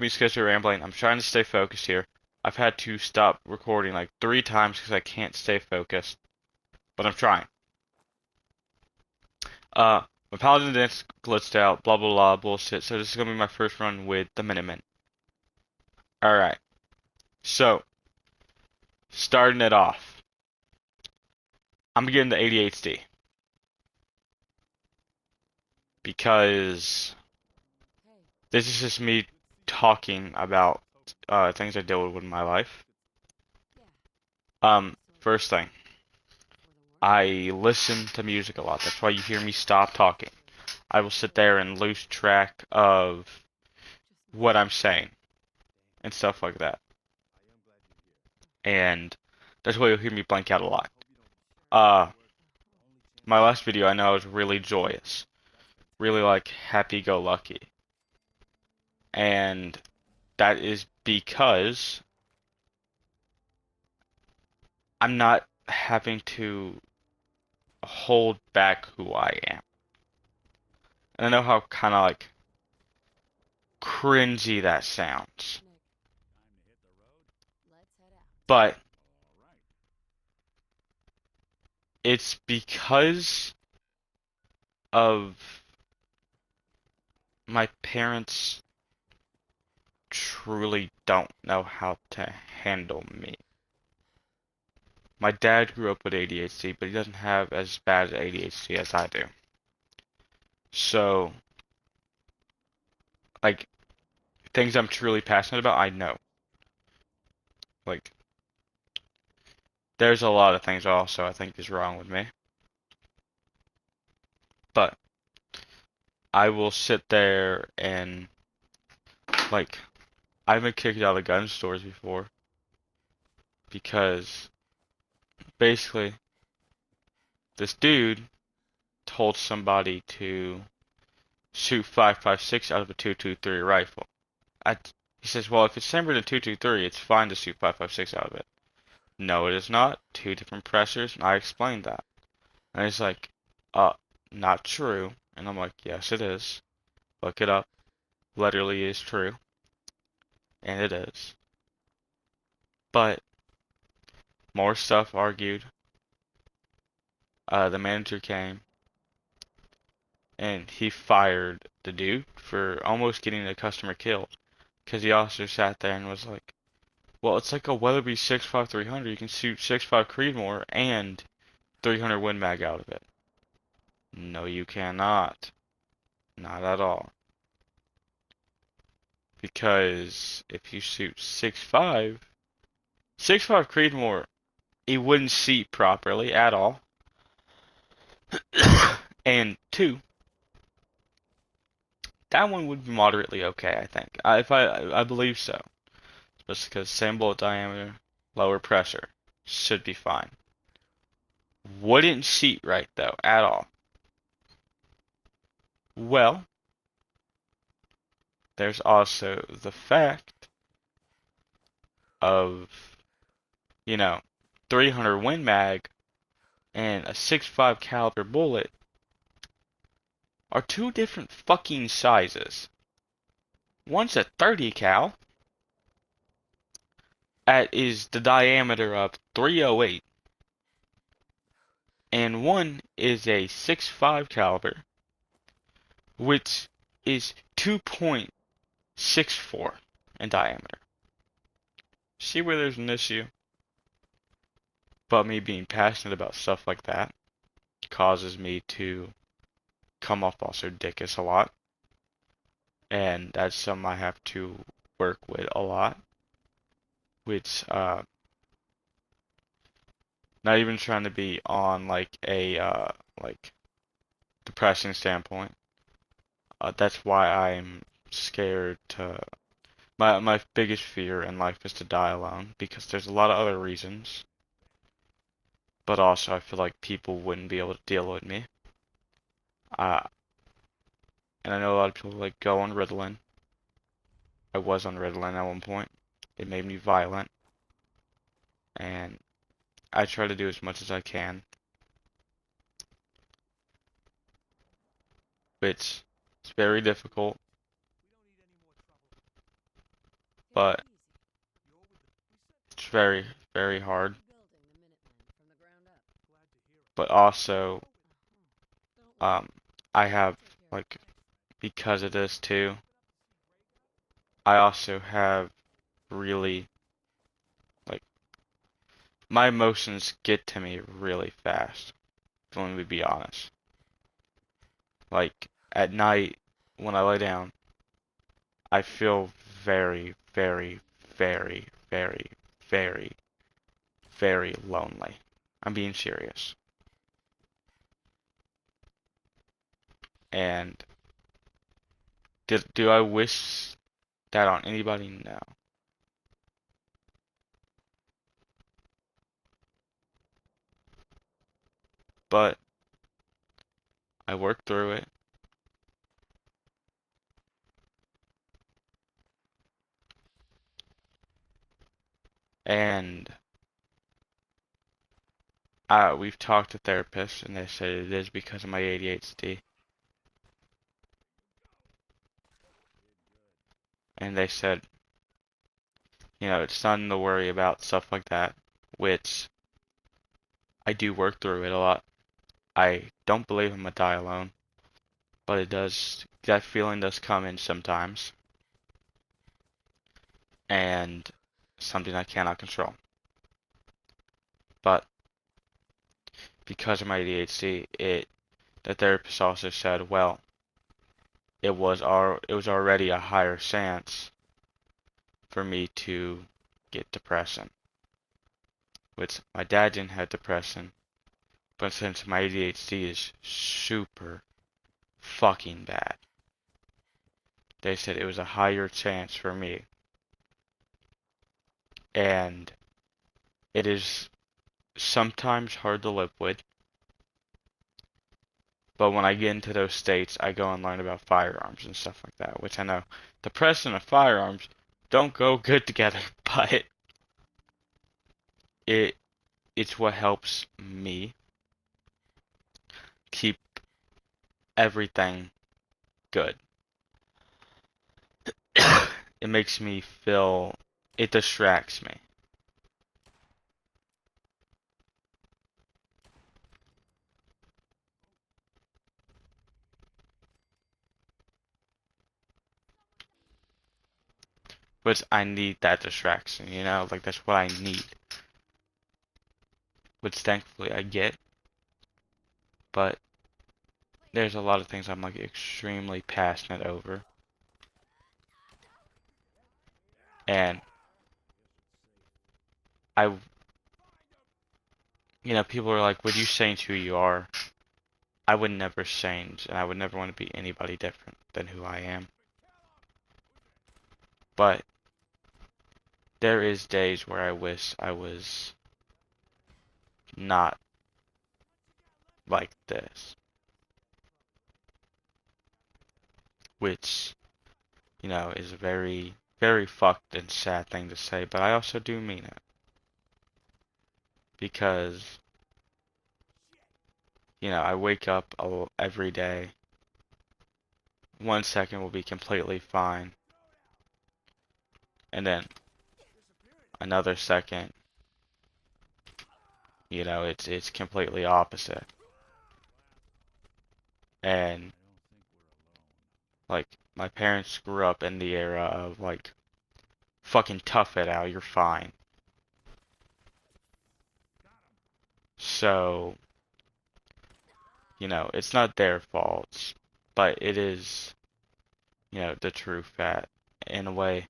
me schedule rambling. I'm trying to stay focused here. I've had to stop recording like 3 times because I can't stay focused, but I'm trying. Uh, my Paladin dance glitched out, blah blah blah, bullshit. So this is gonna be my first run with the Minutemen. Alright, so starting it off. I'm getting the ADHD because this is just me talking about things I deal with in my life. First thing, I listen to music a lot. That's why you hear me stop talking. I will sit there and lose track of what I'm saying and stuff like that. And that's why you'll hear me blank out a lot. Uh, my last video I know was really joyous, really like happy-go-lucky. And that is because I'm not having to hold back who I am. And I know how kind of like cringy that sounds. But it's because of my parents truly don't know how to handle me. My dad grew up with ADHD, but he doesn't have as bad ADHD as I do. So, like, things I'm truly passionate about, I know. Like, there's a lot of things also I think is wrong with me. But I will sit there and, like, I've been kicked out of gun stores before because basically this dude told somebody to shoot 5.56 out of a 2.23 rifle. I, he says, well, if it's chambered in 2.23, it's fine to shoot 5.56 out of it. No, it is not. Two different pressures, and I explained that. And he's like, uh, not true. And I'm like, yes, it is. Look it up. Literally is true. And it is. But more stuff argued. The manager came and he fired the dude for almost getting the customer killed. Because the officer sat there and was like, well, it's like a Weatherby 6.5 300. You can shoot 6.5 Creedmoor and 300 Win Mag out of it. No, you cannot. Not at all. Because if you shoot 6.5, 6.5 Creedmoor, it wouldn't seat properly at all. And two, that one would be moderately okay, I think. I believe so. Just because same bullet diameter, lower pressure, should be fine. Wouldn't seat right though, at all. Well, there's also the fact of, you know, 300 Win Mag and a 6.5 caliber bullet are two different fucking sizes. One's a 30 cal, that is the diameter of 308, and one is a 6.5 caliber, which is 2.64 in diameter. See where there's an issue? But me being passionate about stuff like that causes me to come off also dickish a lot, and that's something I have to work with a lot, which not even trying to be on like a like depressing standpoint. That's why I'm scared to. My biggest fear in life is to die alone because there's a lot of other reasons, but also I feel like people wouldn't be able to deal with me. Uh, and I know a lot of people like go on Ritalin. I was on Ritalin at one point. It made me violent, and I try to do as much as I can, which is very difficult. but it's very, very hard. But also, um, I have, like, because of this too, I also have really, like, my emotions get to me really fast, let me be honest. Like, at night, when I lay down, I feel very, very, very, very, very, very lonely. I'm being serious. And do I wish that on anybody? No. But I worked through it, and we've talked to therapists, and they said it is because of my ADHD. And they said, it's nothing to worry about, stuff like that, which I do work through it a lot. I don't believe I'm gonna die alone, but that feeling does come in sometimes, and something I cannot control. But because of my ADHD, the therapist also said, well, it was already a higher chance for me to get depression, which my dad didn't have depression, but since my ADHD is super fucking bad, they said it was a higher chance for me. And it is sometimes hard to live with, but when I get into those states, I go and learn about firearms and stuff like that, which I know depression and firearms don't go good together, but it it's what helps me keep everything good. It makes me feel, it distracts me. But I need that distraction, like that's what I need. Which thankfully I get, but there's a lot of things I'm like extremely passionate over. And I, people are like, would you change who you are? I would never change, and I would never want to be anybody different than who I am. But there is days where I wish I was not like this. Which, is a very, very fucked and sad thing to say, but I also do mean it. Because, I wake up every day. 1 second will be completely fine. And then another second, it's completely opposite. And like my parents grew up in the era of like fucking tough it out, you're fine. So, it's not their faults, but it is, the true fact. In a way,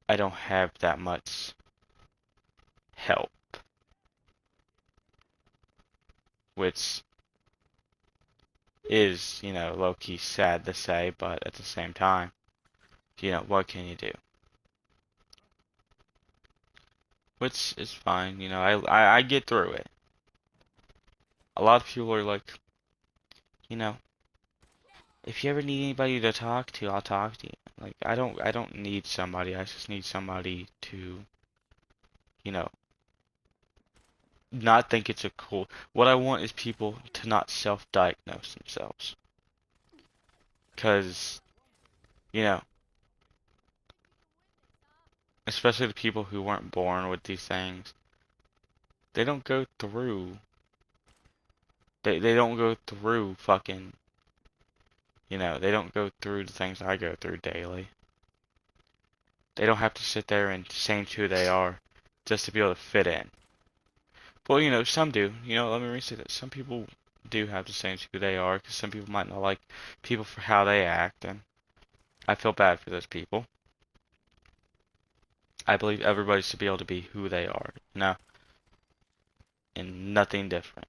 I don't have that much help, which is, low-key sad to say, but at the same time, what can you do? Which is fine, I get through it. A lot of people are like, you know, if you ever need anybody to talk to, I'll talk to you. Like, I don't need somebody, I just need somebody to, you know, not think it's a cool, what I want is people to not self-diagnose themselves. Cause, you know, especially the people who weren't born with these things, they don't go through. They don't go through fucking, they don't go through the things I go through daily. They don't have to sit there and change who they are just to be able to fit in. Well, some do. Let me restate that. Some people do have to change who they are because some people might not like people for how they act, and I feel bad for those people. I believe everybody should be able to be who they are, and nothing different.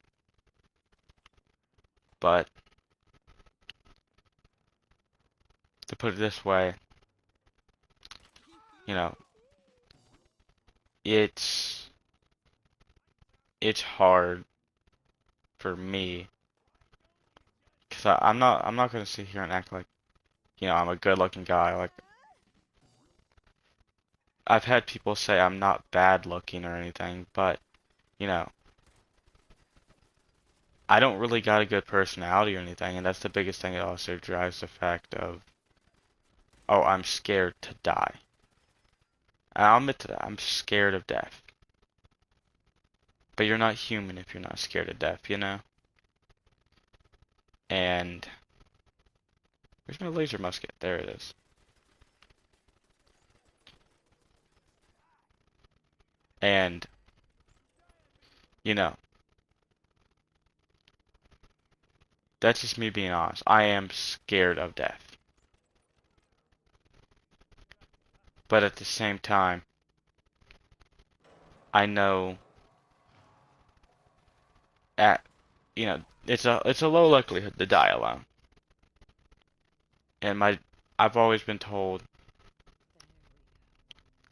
But to put it this way, you know, it's it's hard for me because I'm not gonna sit here and act like I'm a good-looking guy. Like I've had people say I'm not bad-looking or anything, but you know, I don't really got a good personality or anything, and that's the biggest thing. It also drives the fact of, oh, I'm scared to die. And I'll admit to that. I'm scared of death. But you're not human if you're not scared of death. And where's my laser musket? There it is. And you know, that's just me being honest. I am scared of death. But at the same time, I know at it's a low likelihood to die alone. And I've always been told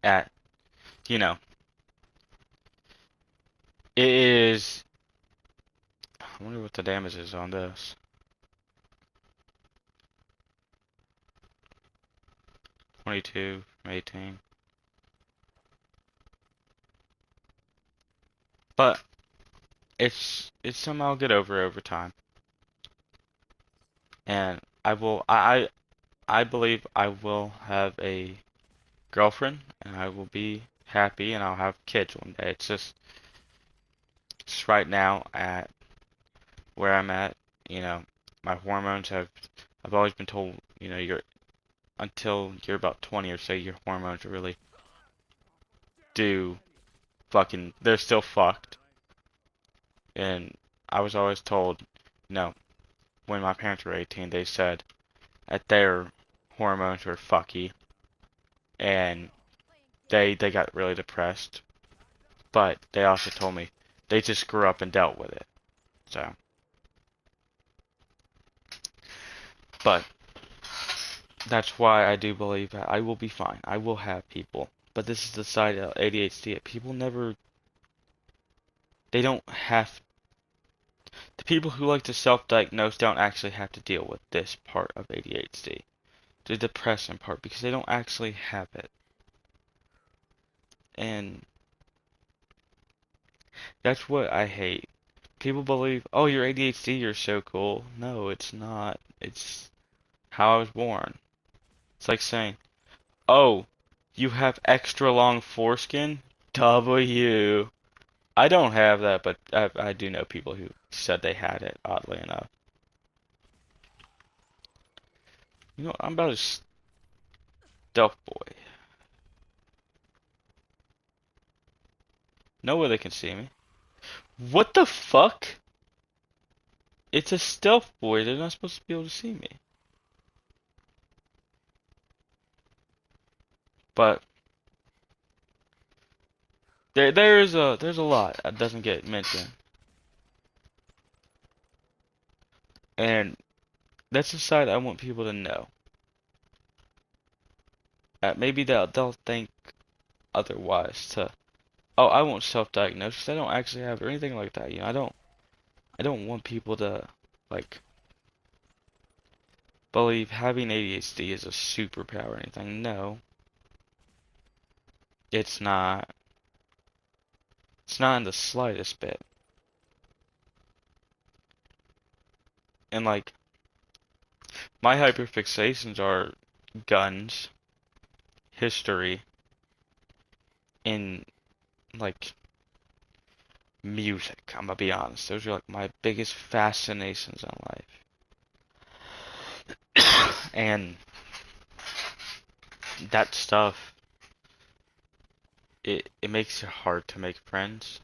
at you know it is. I wonder what the damage is on this. 22 from 18. But it's something I'll get over time. And I believe I will have a girlfriend and I will be happy and I'll have kids one day. It's just right now at where I'm at, you know, my hormones I've always been told, until you're about 20 or so, your hormones really do they're still fucked. And I was always told, when my parents were 18, they said that their hormones were fucky and they got really depressed. But they also told me they just grew up and dealt with it. So, but that's why I do believe that I will be fine. I will have people. But this is the side of ADHD. People never, they don't have, the people who like to self-diagnose don't actually have to deal with this part of ADHD. The depression part, because they don't actually have it. And that's what I hate. People believe, oh, you're ADHD, you're so cool. No, it's not. It's how I was born. It's like saying, oh, you have extra long foreskin? W. I don't have that, but I do know people who said they had it, oddly enough. I'm about a stealth boy. No way they can see me. What the fuck? It's a stealth boy. They're not supposed to be able to see me. But there's a lot that doesn't get mentioned. And that's the side I want people to know. Maybe they'll think otherwise to, oh, I won't self-diagnose 'cause I don't actually have it or anything like that. I don't want people to like believe having ADHD is a superpower or anything. No, it's not. It's not in the slightest bit. And like my hyperfixations are guns, history, in like music. I'm gonna be honest. Those are like my biggest fascinations in life. And that stuff, it makes it hard to make friends.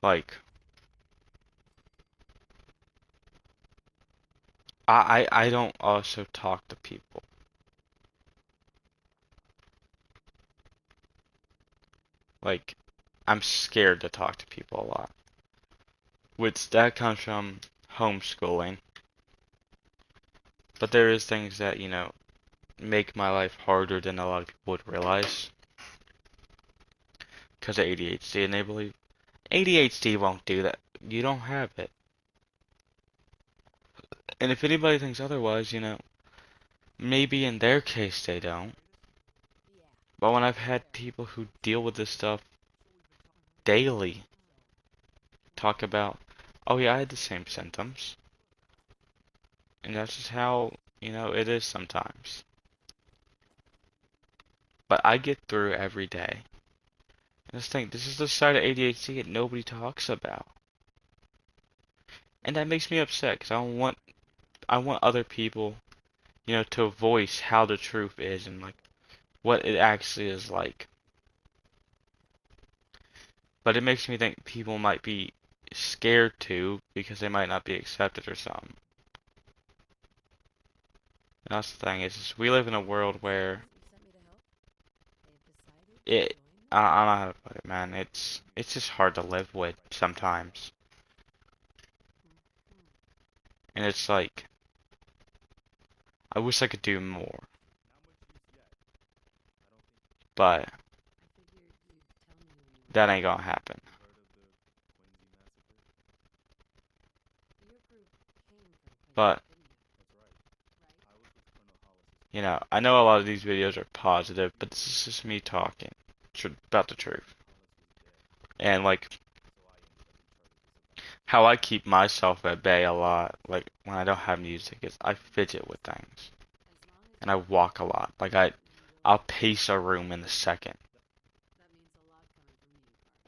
Like I don't also talk to people. Like I'm scared to talk to people a lot. Which that comes from homeschooling. But there is things that, make my life harder than a lot of people would realize. Because of ADHD, and they believe ADHD won't do that. You don't have it. And if anybody thinks otherwise, maybe in their case they don't. But when I've had people who deal with this stuff daily talk about, oh yeah, I had the same symptoms. And that's just how, it is sometimes. But I get through every day. And just think, this is the side of ADHD that nobody talks about. And that makes me upset because I want other people, to voice how the truth is and like what it actually is like. But it makes me think people might be scared to because they might not be accepted or something. And that's the thing is just we live in a world where it I don't know how to put it, man. It's just hard to live with sometimes. And it's like I wish I could do more. But that ain't gonna happen. But I know a lot of these videos are positive, but this is just me talking about the truth. And like how I keep myself at bay a lot, like when I don't have music, is I fidget with things. And I walk a lot. Like I'll pace a room in a second.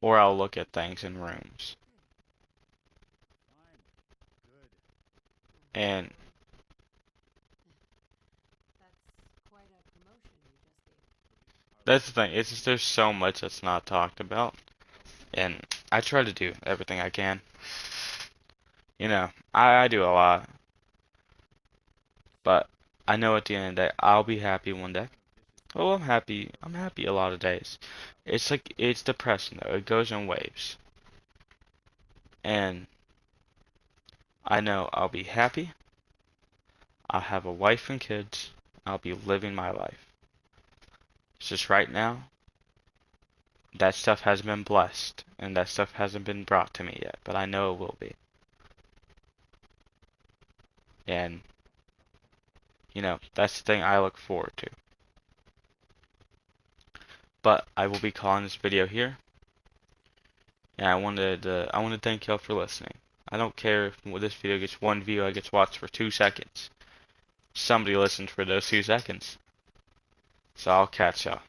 Or I'll look at things in rooms. And that's the thing, it's just there's so much that's not talked about. And I try to do everything I can. I do a lot. But I know at the end of the day, I'll be happy one day. Oh, I'm happy. I'm happy a lot of days. It's like, it's depressing though. It goes in waves. And I know I'll be happy. I'll have a wife and kids. I'll be living my life. It's just right now, that stuff hasn't been blessed. And that stuff hasn't been brought to me yet. But I know it will be. And, that's the thing I look forward to. But I will be calling this video here. And I want to thank y'all for listening. I don't care if this video gets one view, I gets watched for 2 seconds. Somebody listened for those 2 seconds. So I'll catch y'all.